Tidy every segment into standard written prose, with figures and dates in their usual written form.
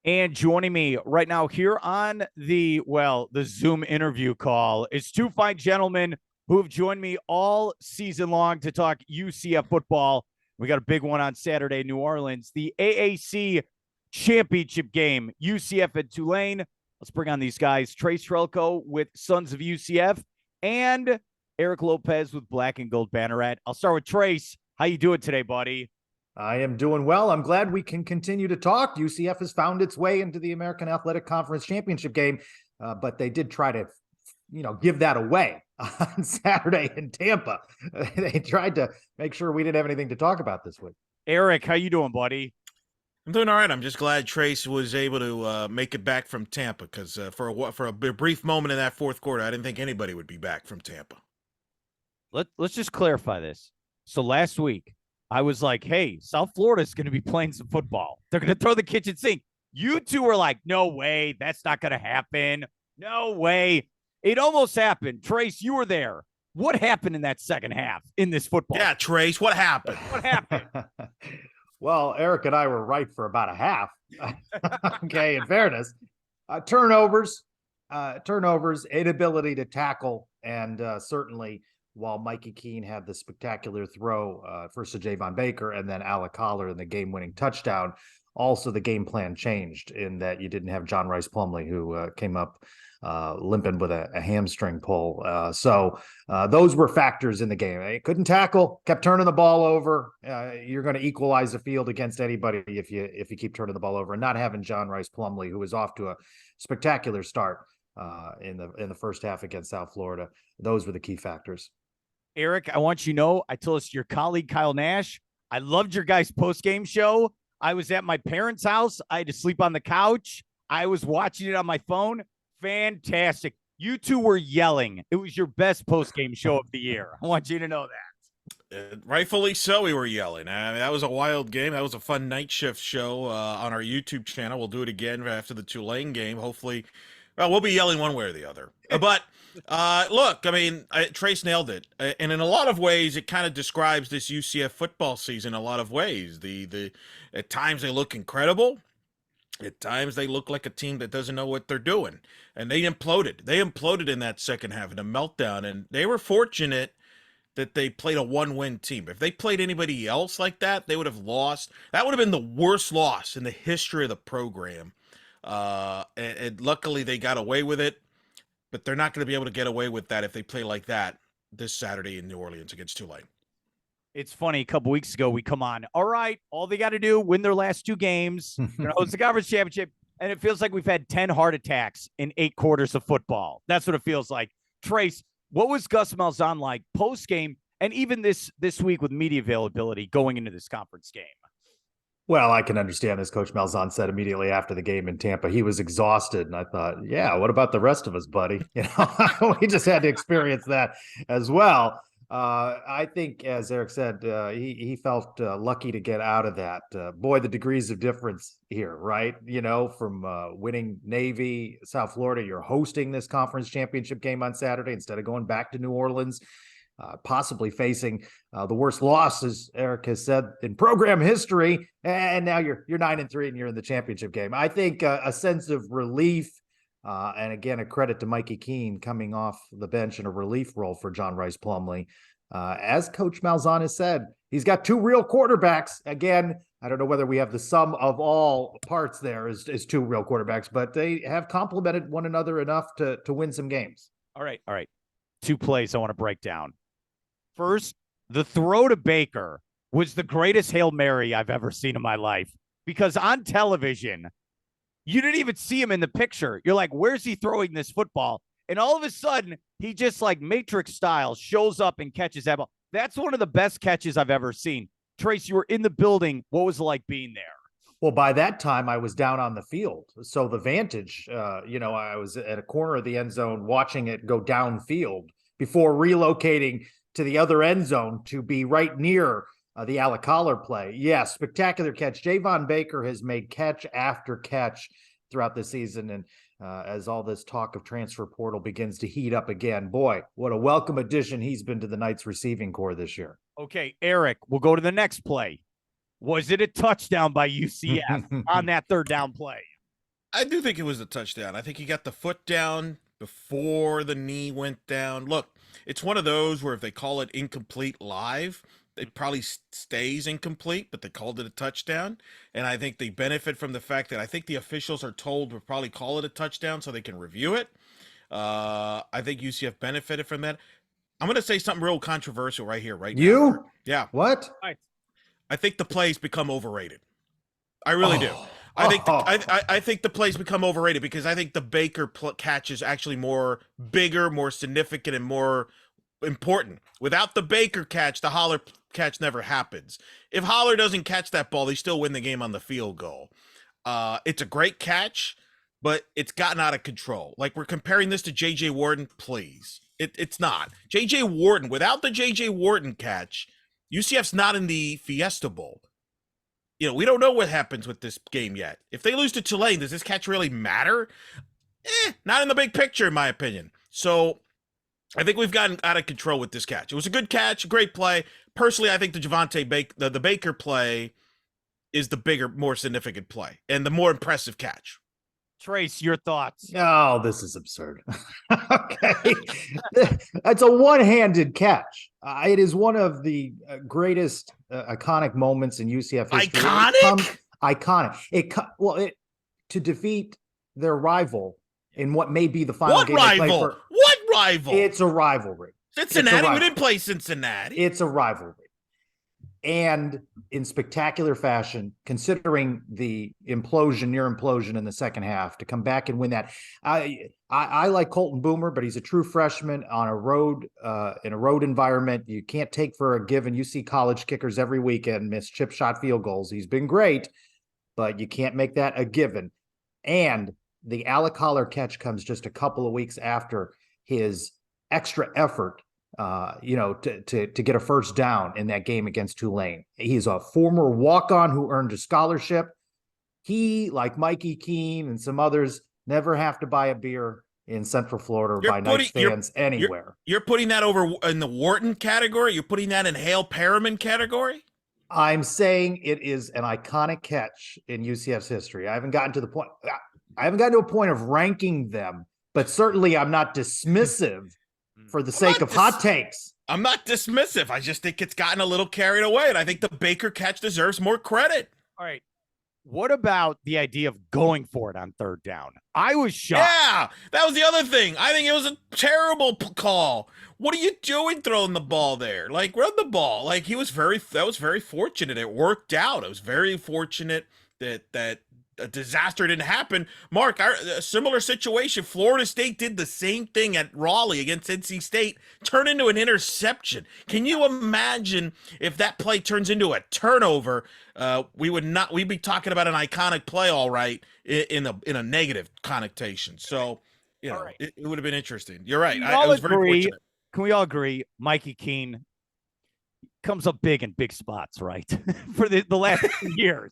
And joining me right now here on the Zoom interview call is two fine gentlemen who have joined me all season long to talk UCF football. We got a big one on Saturday in New Orleans, the AAC Championship game, UCF and Tulane. Let's bring on these guys, Trylko with Sons of UCF and Eric Lopez with Black and Gold Banneret. I'll start with Trace. How you doing today, buddy? I am doing well. I'm glad we can continue to talk. UCF has found its way into the American Athletic Conference Championship game, but they did try to, give that away on Saturday in Tampa. They tried to make sure we didn't have anything to talk about this week. Eric, how you doing, buddy? I'm doing all right. I'm just glad Trace was able to make it back from Tampa because for a brief moment in that fourth quarter, I didn't think anybody would be back from Tampa. Let's just clarify this. So last week, I was like, hey, South Florida is going to be playing some football. They're going to throw the kitchen sink. You two were like, no way. That's not going to happen. No way. It almost happened. Trace, you were there. What happened in that second half in this football? Yeah, Trace, what happened? What happened? Well, Eric and I were right for about a half. Okay, in fairness. Turnovers, inability to tackle, and certainly while Mikey Keene had the spectacular throw first to Javon Baker and then Alec Collar in the game-winning touchdown, also the game plan changed in that you didn't have John Rice Plumlee, who came up limping with a hamstring pull. So those were factors in the game. They couldn't tackle, kept turning the ball over. You're going to equalize the field against anybody if you keep turning the ball over, and not having John Rice Plumlee, who was off to a spectacular start in the first half against South Florida. Those were the key factors. Eric, I want you to know, I told us your colleague, Kyle Nash, I loved your guys' post-game show. I was at my parents' house. I had to sleep on the couch. I was watching it on my phone. Fantastic. You two were yelling. It was your best post-game show of the year. I want you to know that. Rightfully so, we were yelling. I mean, that was a wild game. That was a fun night shift show on our YouTube channel. We'll do it again after the Tulane game. Hopefully, well, we'll be yelling one way or the other. But look, I mean, Trace nailed it. And in a lot of ways, it kind of describes this UCF football season in a lot of ways. At times they look incredible. At times they look like a team that doesn't know what they're doing. And they imploded. They imploded in that second half in a meltdown. And they were fortunate that they played a one-win team. If they played anybody else like that, they would have lost. That would have been the worst loss in the history of the program. And luckily they got away with it, but they're not going to be able to get away with that if they play like that this Saturday in New Orleans against Tulane. It's funny. A couple weeks ago, we come on. All right, all they got to do, win their last two games. It's the conference championship, and it feels like we've had 10 heart attacks in 8 quarters of football. That's what it feels like. Trace, what was Gus Malzahn like post-game and even this week with media availability going into this conference game? Well, I can understand this. Coach Malzahn said immediately after the game in Tampa, he was exhausted. And I thought, yeah, what about the rest of us, buddy? We just had to experience that as well. I think, as Eric said, he felt lucky to get out of that. Boy, the degrees of difference here, right? From winning Navy, South Florida, you're hosting this conference championship game on Saturday instead of going back to New Orleans. Possibly facing the worst loss, as Eric has said, in program history, and now you're 9-3 and you're in the championship game. I think a sense of relief, and again, a credit to Mikey Keene coming off the bench in a relief role for John Rice Plumlee. As Coach Malzahn has said, he's got 2 real quarterbacks. Again, I don't know whether we have the sum of all parts there is 2 real quarterbacks, but they have complemented one another enough to win some games. All right. 2 plays I want to break down. First, the throw to Baker was the greatest Hail Mary I've ever seen in my life, because on television, you didn't even see him in the picture. You're like, where's he throwing this football? And all of a sudden, he just like Matrix style shows up and catches that ball. That's one of the best catches I've ever seen. Trace, you were in the building. What was it like being there? Well, by that time, I was down on the field. So the vantage, I was at a corner of the end zone watching it go downfield before relocating to the other end zone to be right near the Alec Collar play. Yeah, spectacular catch. Javon Baker has made catch after catch throughout the season. And as all this talk of transfer portal begins to heat up again, boy, what a welcome addition he's been to the Knights receiving corps this year. Okay, Eric, we'll go to the next play. Was it a touchdown by UCF on that third down play? I do think it was a touchdown. I think he got the foot down before the knee went down. Look, it's one of those where if they call it incomplete live, it probably stays incomplete, but they called it a touchdown. And I think they benefit from the fact that I think the officials are told to probably call it a touchdown so they can review it. I think UCF benefited from that. I'm going to say something real controversial right here, right now. You? Yeah. What? I think the plays become overrated. I really do. I think I think the plays become overrated because I think the Baker catch is actually more bigger, more significant, and more important. Without the Baker catch, the Holler catch never happens. If Holler doesn't catch that ball, they still win the game on the field goal. It's a great catch, but it's gotten out of control. Like, we're comparing this to J.J. Wharton, please. It's not. J.J. Wharton, without the J.J. Wharton catch, UCF's not in the Fiesta Bowl. You know, we don't know what happens with this game yet. If they lose to Tulane, does this catch really matter? Not in the big picture, in my opinion. So I think we've gotten out of control with this catch. It was a good catch, a great play. Personally, I think the Baker play is the bigger, more significant play and the more impressive catch. Trace, your thoughts? Oh, this is absurd. Okay. It's a one-handed catch. It is one of the greatest iconic moments in UCF history. Iconic. To defeat their rival in what may be the final game. What rival? What rival? It's a rivalry. Cincinnati. We didn't play Cincinnati. It's a rivalry. And in spectacular fashion, considering the near implosion in the second half, to come back and win that. I like Colton Boomer, but he's a true freshman on a road, in a road environment. You can't take for a given. You see college kickers every weekend miss chip shot field goals. He's been great, but you can't make that a given. And the Alec Holler catch comes just a couple of weeks after his extra effort to get a first down in that game against Tulane. He's a former walk-on who earned a scholarship. He, like Mikey Keene and some others, never have to buy a beer in Central Florida or buy night stands anywhere. You're putting that over in the Wharton category? You're putting that in Hale Perriman category? I'm saying it is an iconic catch in UCF's history. I haven't gotten to a point of ranking them, but certainly I'm not dismissive for the sake of hot takes. I'm not dismissive. I just think it's gotten a little carried away, and I think the Baker catch deserves more credit. All right. What about the idea of going for it on third down? I was shocked. Yeah, that was the other thing. I think it was a terrible call. What are you doing throwing the ball there? Like, run the ball. Like, that was very fortunate. It worked out. It was very fortunate that a disaster didn't happen. Mark, a similar situation. Florida State did the same thing at Raleigh against NC State, turned into an interception. Can you imagine if that play turns into a turnover? We'd be talking about an iconic play, all right, in a negative connotation. So, right. it would have been interesting. You're right. I was very fortunate. Can we all agree Mikey Keene comes up big in big spots, right? For the last 2 years.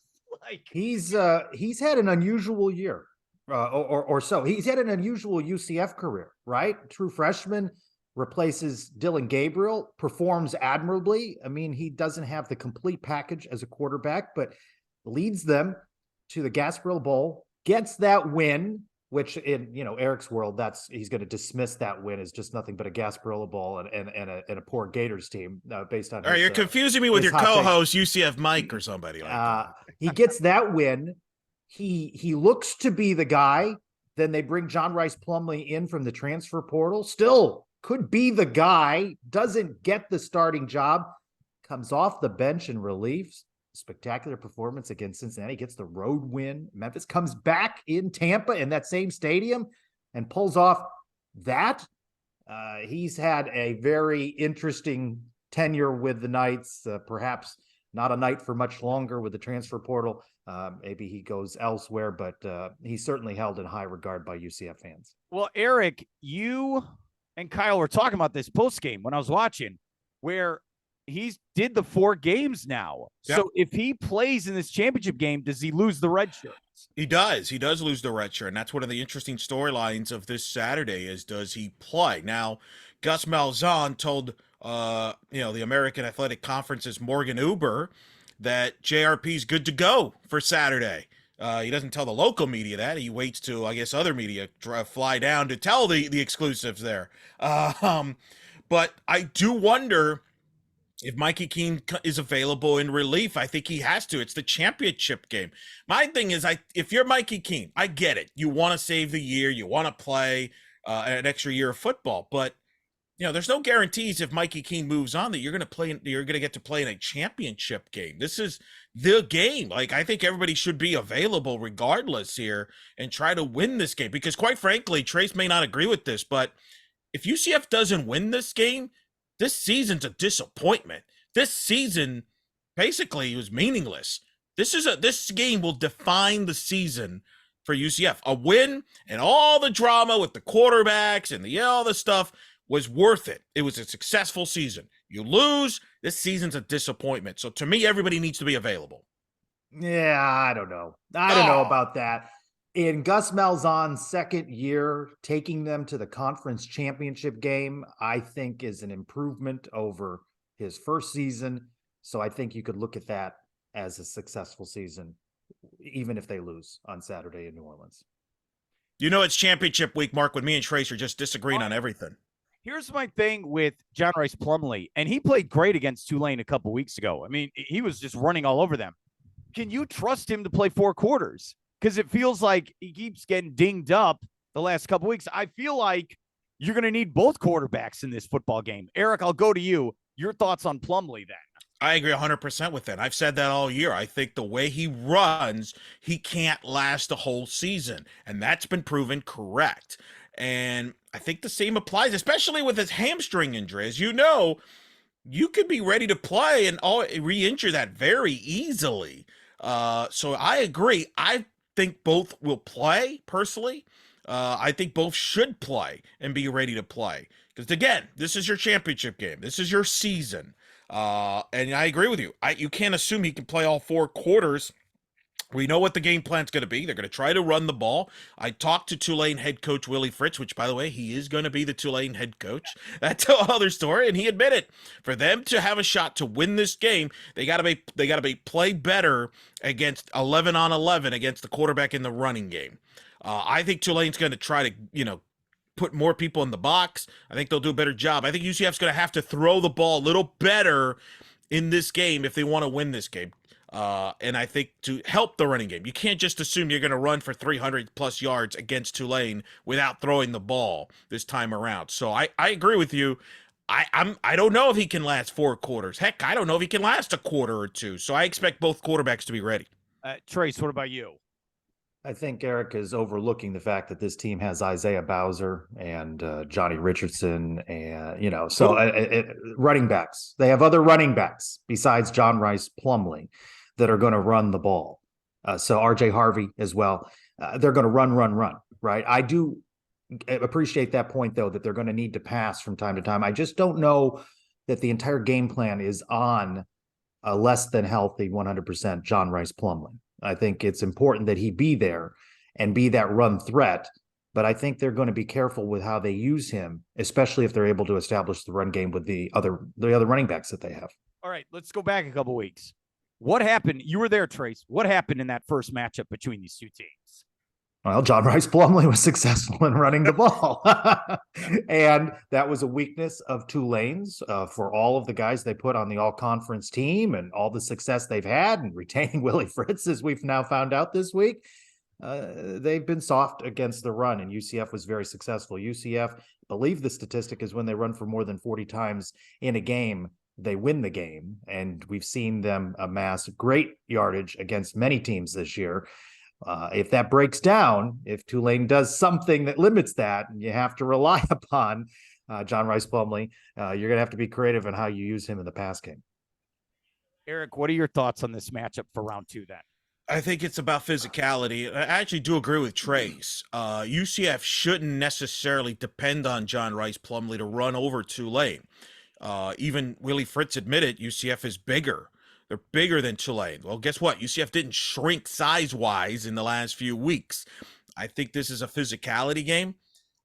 Like, he's had an unusual year or so. He's had an unusual UCF career, right? True freshman, replaces Dylan Gabriel, performs admirably. I mean, he doesn't have the complete package as a quarterback, but leads them to the Gasparilla Bowl, gets that win, which in Eric's world, he's going to dismiss that win as just nothing but a Gasparilla Bowl and a poor Gators team based on. All right, you're confusing me with your co-host UCF Mike or somebody like that. He gets that win. He looks to be the guy. Then they bring John Rice Plumlee in from the transfer portal. Still could be the guy. Doesn't get the starting job. Comes off the bench in relief. Spectacular performance against Cincinnati, gets the road win. Memphis comes back in Tampa in that same stadium and pulls off that. He's had a very interesting tenure with the Knights, perhaps not a Knight for much longer with the transfer portal. Maybe he goes elsewhere, but he's certainly held in high regard by UCF fans. Well, Eric, you and Kyle were talking about this post game when I was watching, where he did the 4 games now. Yep. So if he plays in this championship game, does he lose the red shirt? He does. He does lose the red shirt. And that's one of the interesting storylines of this Saturday is, does he play? Now, Gus Malzahn told, the American Athletic Conference's Morgan Uber that JRP is good to go for Saturday. He doesn't tell the local media that. He waits to, I guess, other media fly down to tell the exclusives there. But I do wonder if Mikey Keene is available in relief. I think he has to. It's the championship game. My thing is, if you're Mikey Keene, I get it. You want to save the year. You want to play an extra year of football. But, there's no guarantees if Mikey Keene moves on that you're going to get to play in a championship game. This is the game. Like, I think everybody should be available regardless here and try to win this game. Because quite frankly, Trace may not agree with this, but if UCF doesn't win this game, this season's a disappointment. This season basically was meaningless. This game will define the season for UCF. A win and all the drama with the quarterbacks and all the stuff was worth it. It was a successful season. You lose, this season's a disappointment. So to me, everybody needs to be available. Yeah, I don't know. I don't know about that. In Gus Malzahn's second year, taking them to the conference championship game, I think is an improvement over his first season. So I think you could look at that as a successful season, even if they lose on Saturday in New Orleans. It's championship week, Mark, when me and Trace are just disagreeing on everything. Here's my thing with John Rice Plumlee, and he played great against Tulane a couple weeks ago. I mean, he was just running all over them. Can you trust him to play 4 quarters? Because it feels like he keeps getting dinged up the last couple weeks. I feel like you're going to need both quarterbacks in this football game. Eric, I'll go to you. Your thoughts on Plumlee then? I agree 100% with that. I've said that all year. I think the way he runs, he can't last the whole season. And that's been proven correct. And I think the same applies, especially with his hamstring injury. As you know, you could be ready to play and re-injure that very easily. So I agree. I think both will play, personally. I think both should play and be ready to play. Because, again, this is your championship game. This is your season. And I agree with you. You can't assume he can play all 4 quarters. We know what the game plan's going to be. They're going to try to run the ball. I talked to Tulane head coach Willie Fritz, which, by the way, he is going to be the Tulane head coach. That's another story, and he admitted for them to have a shot to win this game, they got to play better against 11 on 11 against the quarterback in the running game. I think Tulane's going to try to, put more people in the box. I think they'll do a better job. I think UCF's going to have to throw the ball a little better in this game if they want to win this game. And I think to help the running game, you can't just assume you're going to run for 300 plus yards against Tulane without throwing the ball this time around. So I agree with you. I don't know if he can last 4 quarters. Heck, I don't know if he can last a quarter or 2. So I expect both quarterbacks to be ready. Trace, what about you? I think Eric is overlooking the fact that this team has Isaiah Bowser and Johnny Richardson and, running backs. They have other running backs besides John Rice Plumlee that are going to run the ball. So RJ Harvey as well. They're going to run, right? I do appreciate that point, though, that they're going to need to pass from time to time. I just don't know that the entire game plan is on a less than healthy 100% John Rice Plumlee. I think it's important that he be there and be that run threat, but I think they're going to be careful with how they use him, especially if they're able to establish the run game with the other running backs that they have. All right, let's go back a couple weeks. What happened? You were there, Trace. What happened in that first matchup between these two teams? Well, John Rice Plumlee was successful in running the ball. And that was a weakness of Tulane's for all of the guys they put on the all-conference team and all the success they've had and retaining Willie Fritz, as we've now found out this week. They've been soft against the run, and UCF was very successful. UCF, I believe the statistic is when they run for more than 40 times in a game, they win the game. And we've seen them amass great yardage against many teams this year. If that breaks down, if Tulane does something that limits that, and you have to rely upon John Rice Plumlee, you're going to have to be creative in how you use him in the pass game. Eric, what are your thoughts on this matchup for round 2 then? I think it's about physicality. I actually do agree with Trace. UCF shouldn't necessarily depend on John Rice Plumlee to run over Tulane. Even Willie Fritz admitted UCF is bigger. They're bigger than Tulane. Well, guess what? UCF didn't shrink size-wise in the last few weeks. I think this is a physicality game.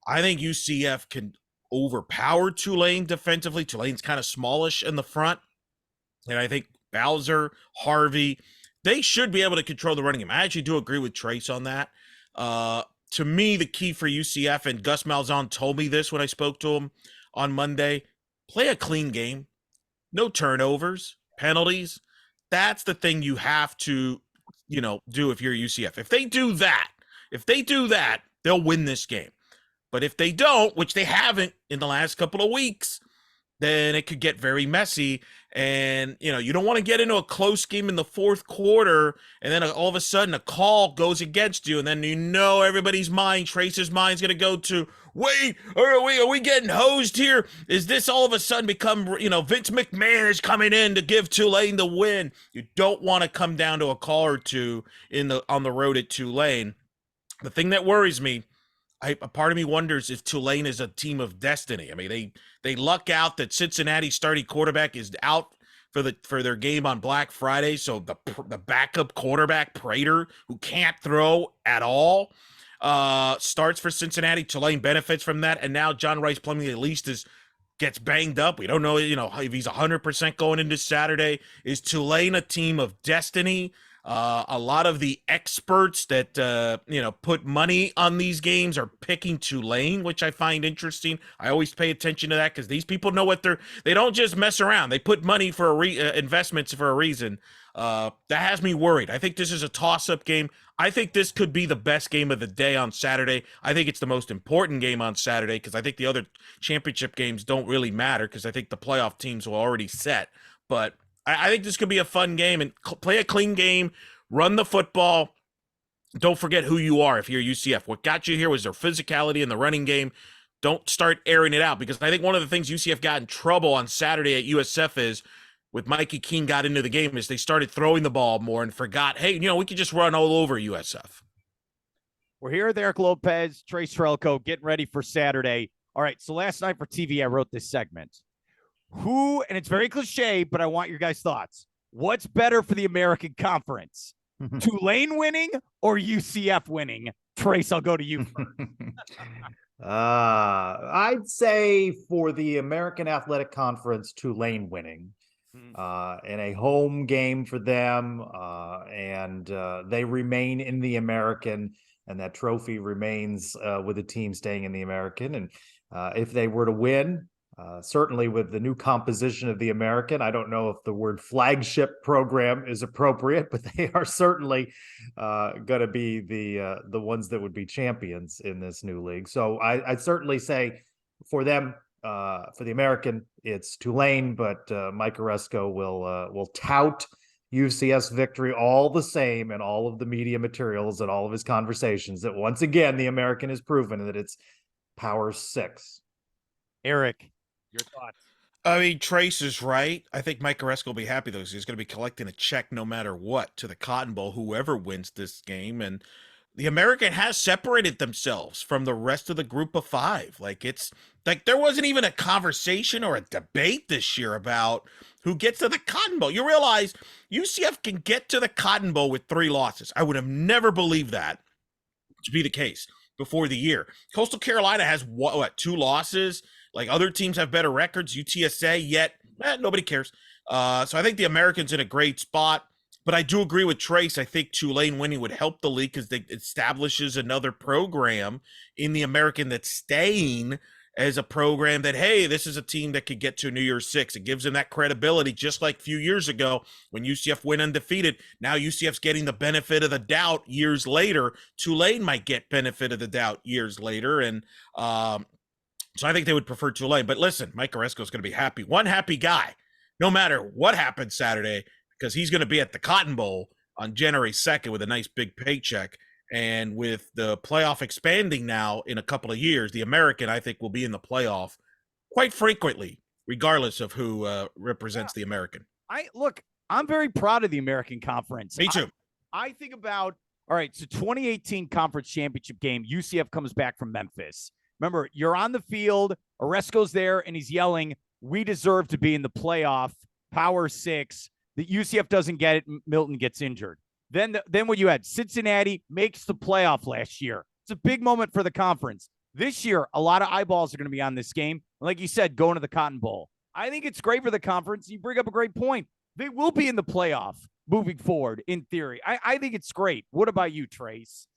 I think UCF can overpower Tulane defensively. Tulane's kind of smallish in the front. And I think Bowser, Harvey, they should be able to control the running game. I actually do agree with Trace on that. To me, the key for UCF, and Gus Malzahn told me this when I spoke to him on Monday, play a clean game, no turnovers, penalties. That's the thing you have to, do if you're UCF. If they do that, they'll win this game. But if they don't, which they haven't in the last couple of weeks, then it could get very messy. And, you don't want to get into a close game in the fourth quarter, and then all of a sudden a call goes against you, and then everybody's mind, Trace's mind's going to go to, wait, are we getting hosed here? Is this all of a sudden become, Vince McMahon is coming in to give Tulane the win? You don't want to come down to a call or two on the road at Tulane. The thing that worries me, a part of me wonders if Tulane is a team of destiny. I mean, they luck out that Cincinnati's starting quarterback is out for their game on Black Friday, so the backup quarterback Prater, who can't throw at all, starts for Cincinnati. Tulane benefits from that, and now John Rice Plumlee at least gets banged up. We don't know, if he's 100% going into Saturday. Is Tulane a team of destiny? A lot of the experts that, put money on these games are picking Tulane, which I find interesting. I always pay attention to that because these people know what they don't just mess around. They put money for investments for a reason. That has me worried. I think this is a toss-up game. I think this could be the best game of the day on Saturday. I think it's the most important game on Saturday because I think the other championship games don't really matter because I think the playoff teams will already set. But I think this could be a fun game, and play a clean game, run the football. Don't forget who you are if you're UCF. What got you here was their physicality in the running game. Don't start airing it out, because I think one of the things UCF got in trouble on Saturday at USF is, with Mikey Keene got into the game, is they started throwing the ball more and forgot, hey, we could just run all over USF. We're here with Eric Lopez, Trace Trylko, getting ready for Saturday. All right, so last night for TV, I wrote this segment. Who, and it's very cliche, but I want your guys' thoughts. What's better for the American Conference? Tulane winning or UCF winning? Trace, I'll go to you first. I'd say for the American Athletic Conference, Tulane winning. In a home game for them, and they remain in the American, and that trophy remains with the team staying in the American. And if they were to win, certainly with the new composition of the American, I don't know if the word flagship program is appropriate, but they are certainly going to be the ones that would be champions in this new league. So I'd certainly say for them, for the American, it's Tulane, but Mike Oresco will tout UCF's victory all the same in all of the media materials and all of his conversations, that once again the American has proven that it's Power 6. Eric, your thoughts? I mean, Trace is right. I think Mike Oresco will be happy, though, because he's going to be collecting a check no matter what to the Cotton Bowl, whoever wins this game. And the American has separated themselves from the rest of the group of five. Like, it's like there wasn't even a conversation or a debate this year about who gets to the Cotton Bowl. You realize UCF can get to the Cotton Bowl with 3 losses. I would have never believed that to be the case before the year. Coastal Carolina has what 2 losses? Like, other teams have better records, UTSA, yet nobody cares. So I think the American's in a great spot. But I do agree with Trace. I think Tulane winning would help the league because it establishes another program in the American that's staying as a program that, hey, this is a team that could get to New Year's Six. It gives them that credibility, just like a few years ago when UCF went undefeated. Now UCF's getting the benefit of the doubt years later. Tulane might get benefit of the doubt years later. And so I think they would prefer Tulane. But listen, Mike Oresco is going to be happy. One happy guy, no matter what happens Saturday, because he's going to be at the Cotton Bowl on January 2nd with a nice big paycheck. And with the playoff expanding now in a couple of years, the American, I think, will be in the playoff quite frequently, regardless of who represents the American. I'm very proud of the American Conference. Me too. I think about, all right, so 2018 conference championship game, UCF comes back from Memphis. Remember, you're on the field, Oresco's there, and he's yelling, we deserve to be in the playoff, Power 6. The UCF doesn't get it, Milton gets injured. Then what you had, Cincinnati makes the playoff last year. It's a big moment for the conference. This year, a lot of eyeballs are going to be on this game. Like you said, going to the Cotton Bowl. I think it's great for the conference. You bring up a great point. They will be in the playoff. moving forward in theory. I think it's great. What about you, Trace?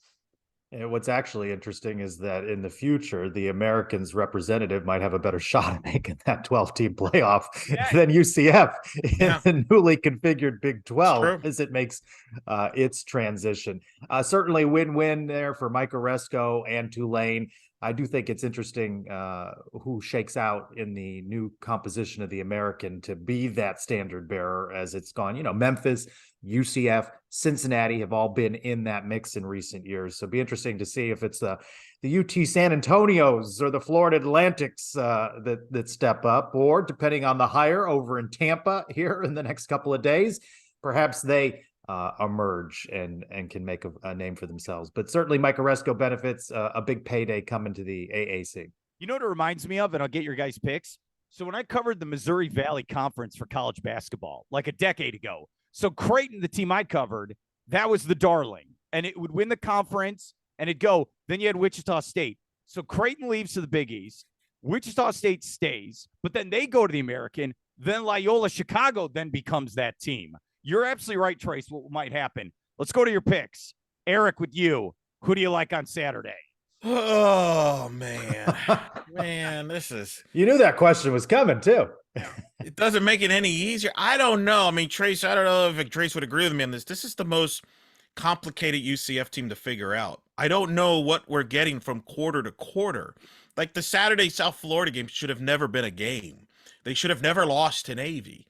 And what's actually interesting is that in the future, the Americans representative might have a better shot at making that 12-team playoff than UCF in the newly configured Big 12 as it makes its transition. Certainly win-win there for Mike Oresco and Tulane. I do think it's interesting who shakes out in the new composition of the American to be that standard bearer as it's gone. You know, Memphis, UCF, Cincinnati have all been in that mix in recent years. So it'll be interesting to see if it's the UT San Antonios or the Florida Atlantics that step up, or depending on the hire over in Tampa here in the next couple of days, perhaps they emerge and can make a name for themselves. But certainly Mike Oresco benefits a big payday coming to the AAC. You know what it reminds me of, and I'll get your guys' picks. So when I covered the Missouri Valley Conference for college basketball like a decade ago, so Creighton, the team I covered, that was the darling, and it would win the conference and it'd go. Then you had Wichita State. So Creighton leaves to the Big East. Wichita State stays, but then they go to the American. Then Loyola Chicago then becomes that team. You're absolutely right, Trace, what might happen. Let's go to your picks. Eric, with you, who do you like on Saturday? Oh, man. Man, this is... You knew that question was coming, too. It doesn't make it any easier. I don't know. I mean, Trace, I don't know if Trace would agree with me on this. This is the most complicated UCF team to figure out. I don't know what we're getting from quarter to quarter. Like the Saturday South Florida game should have never been a game. They should have never lost to Navy.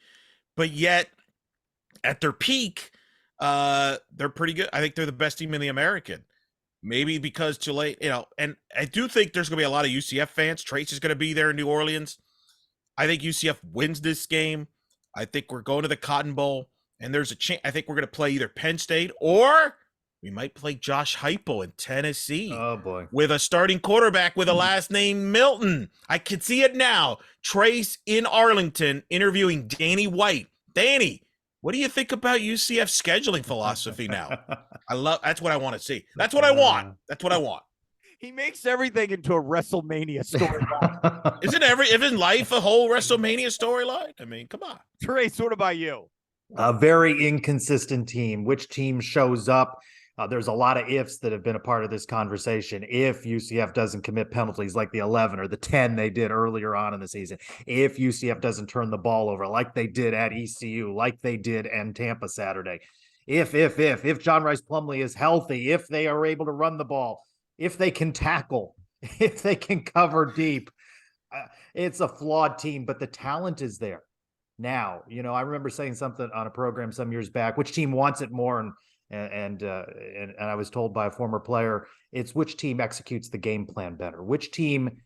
But yet, at their peak, they're pretty good. I think they're the best team in the American. Maybe because Tulane, you know, and I do think there's going to be a lot of UCF fans. Trace is going to be there in New Orleans. I think UCF wins this game. I think we're going to the Cotton Bowl, and there's a chance. I think we're going to play either Penn State or we might play Josh Heupel in Tennessee. Oh, boy. With a starting quarterback with a last name Milton. I can see it now. Trace in Arlington interviewing Danny White. Danny, what do you think about UCF scheduling philosophy now? That's what I want to see. That's what I want. That's what I want. He makes everything into a WrestleMania storyline. Isn't life a whole WrestleMania storyline? I mean, come on. Trace, what about you? A very inconsistent team. Which team shows up? There's a lot of ifs that have been a part of this conversation. If UCF doesn't commit penalties like the 11 or the 10 they did earlier on in the season, if UCF doesn't turn the ball over like they did at ECU, like they did in Tampa Saturday, if John Rice Plumlee is healthy, if they are able to run the ball, if they can tackle, if they can cover deep, it's a flawed team, but the talent is there. Now, you know, I remember saying something on a program some years back, which team wants it more? And I was told by a former player, it's which team executes the game plan better, which team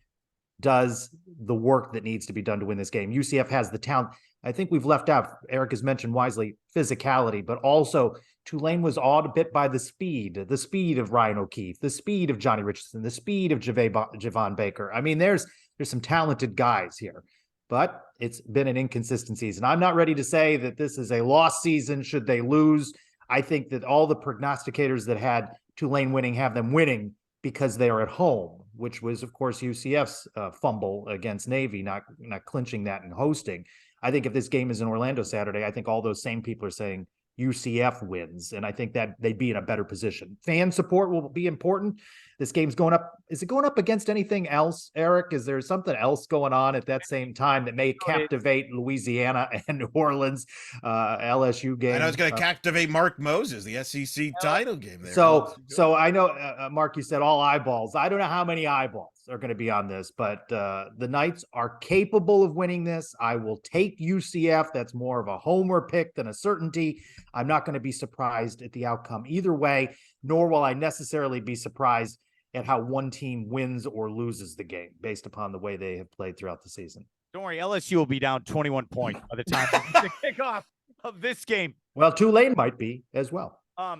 does the work that needs to be done to win this game. UCF has the talent. I think we've left out, Eric has mentioned wisely, physicality, but also Tulane was awed a bit by the speed of Ryan O'Keefe, the speed of Johnny Richardson, the speed of Javon Baker. I mean, there's some talented guys here, but it's been an inconsistent season. I'm not ready to say that this is a lost season should they lose. I think that all the prognosticators that had Tulane winning have them winning because they are at home, which was, of course, UCF's fumble against Navy, not clinching that and hosting. I think if this game is in Orlando Saturday, I think all those same people are saying UCF wins, and I think that they'd be in a better position. Fan support will be important. This game's going up. Is it going up against anything else, Eric? Is there something else going on at that same time that may captivate Louisiana and New Orleans LSU game? I know it's going to captivate Mark Moses, the SEC title game there. So I know, Mark, you said all eyeballs. I don't know how many eyeballs are going to be on this, but the Knights are capable of winning this. I will take UCF. That's more of a homer pick than a certainty. I'm not going to be surprised at the outcome either way, nor will I necessarily be surprised at how one team wins or loses the game based upon the way they have played throughout the season. Don't worry, LSU will be down 21 points by the time the kickoff of this game. Well, Tulane might be as well. I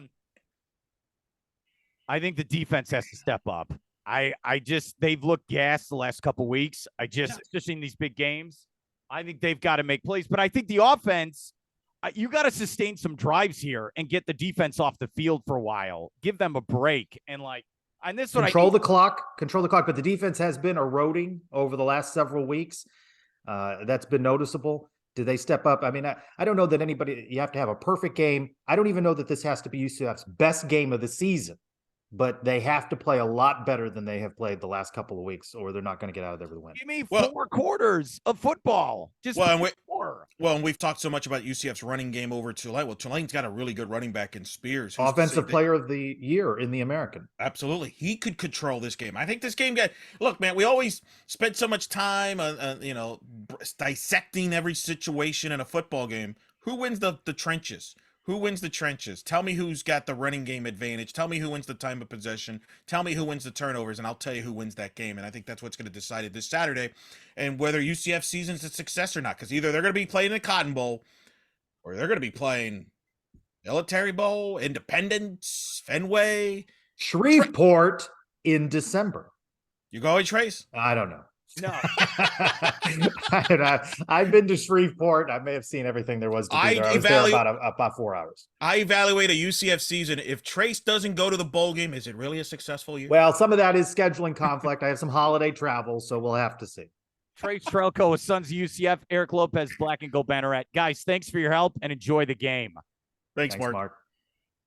think the defense has to step up. They've looked gassed the last couple weeks. Especially in these big games, I think they've got to make plays. But I think the offense, you got to sustain some drives here and get the defense off the field for a while. Give them a break and this control the clock. But the defense has been eroding over the last several weeks. That's been noticeable. Do they step up? I mean, I don't know that anybody, you have to have a perfect game. I don't even know that this has to be UCF's best game of the season, but they have to play a lot better than they have played the last couple of weeks, or they're not going to get out of there with a win. Give me 4 quarters of football. Just 4. Well, and we've talked so much about UCF's running game over Tulane. Well, Tulane's got a really good running back in Spears. Offensive player of the year in the American. Absolutely. He could control this game. I think this game look, man, we always spend so much time dissecting every situation in a football game. Who wins the trenches? Who wins the trenches? Tell me who's got the running game advantage. Tell me who wins the time of possession. Tell me who wins the turnovers, and I'll tell you who wins that game. And I think that's what's going to decide it this Saturday, and whether UCF season's a success or not. Because either they're going to be playing in the Cotton Bowl, or they're going to be playing Military Bowl, Independence, Fenway, Shreveport in December. You going, Trace? I don't know. No. I've been to Shreveport. I may have seen everything there was to do there. I was there about 4 hours. I evaluate a UCF season. If Trace doesn't go to the bowl game, is it really a successful year? Well, some of that is scheduling conflict. I have some holiday travel, so we'll have to see. Trace Trylko with Sons of UCF, Eric Lopez, Black and Gold Banneret. Guys, thanks for your help and enjoy the game. Thanks Mark.